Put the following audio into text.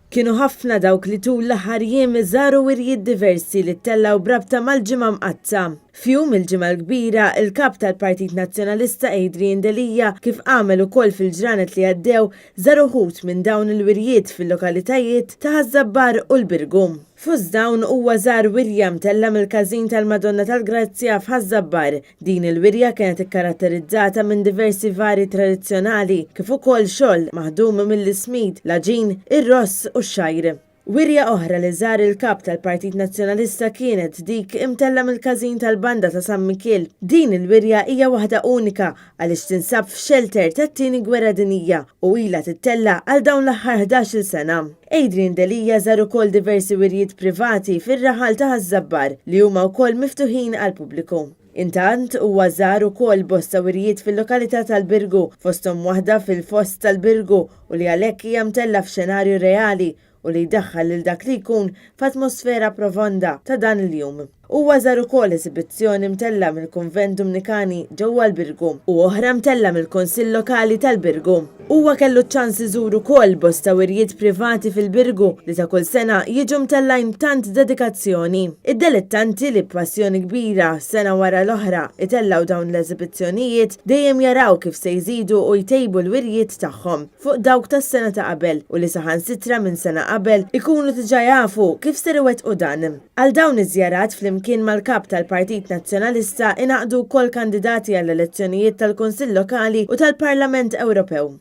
Kienu ħafna dawk li tul l-aħħar jiem żaru wirjiet diversi li ttellaw brabta mal-ġimgħa mqazza. Fjum il-ġimgħa l-kbira, il-kap tal-Partit Nazzjonalista Adrian Delija kif għamel ukoll fil-ġranet li għaddew żaru ħut minn dawn il-wirjiet fil-lokalitajiet ta' Ħażabbar u l-Birgu. Fost dawn huwa żar wirja mtella mill-każin tal-Madonna tal-Grazzja f'Ħażabbar. Din il-wirja kienet ikkaratterizzata minn diversi vari tradizzjonali kif ukoll xogħol maħdum mill-ismid, l-aġin, ir-ross u x-xajr. Wirja oħra li żar il-kap tal-Partit Nazzjonalista kienet dik imtella mill-każin tal-Banda ta' San Mikiel. Din il-wirja hija waħda unika għaliex tinsab f'xelter tat-tieni gwerra dinjija u ilha tittella għal dawn l-aħħar 11-il sena. Adrian Delija żar ukoll diversi wirjiet privati fir-raħal ta' Ħażabbar li huma wkoll miftuħin għall-pubbliku. Intant huwa żar ukoll bosta wirjiet fil-lokalità tal-Birgu fosthom waħda fil-fost tal-Birgu u li għalhekk hija mtella f'xenarju reali u li jdaħħal lil dak li jkun f'atmosfera profonda ta' dan il-jum. Huwa żar ukoll esibizzjoni mtella mill-Kunvent Dominikani ġewwa l-Birgu u oħra mtella mill-Kunsill Lokali tal-Birgu. Huwa kellu ċans iżur ukoll bosta wirjiet privati fil-Birgu li ta' kull sena jiġu mtellajn tant dedikazzjoni. Id-dilettanti li b'passjoni kbira sena wara l-oħra itellaw dawn l-eżibizzjonijiet dejjem jaraw kif se jżidu u jtejbu l-wirjiet tagħhom fuq dawk tas-sena ta' qabel u li saħansitra minn sena qabel ikunu diġà jafu kif se iwettqu dan. Għal dawn iż-żjarat flimkien mal-kap tal-Partit Nazzjonalista inaqdu wkoll kandidati għall-elezzjonijiet tal-Kunsill Lokali u tal-Parlament Ewropew.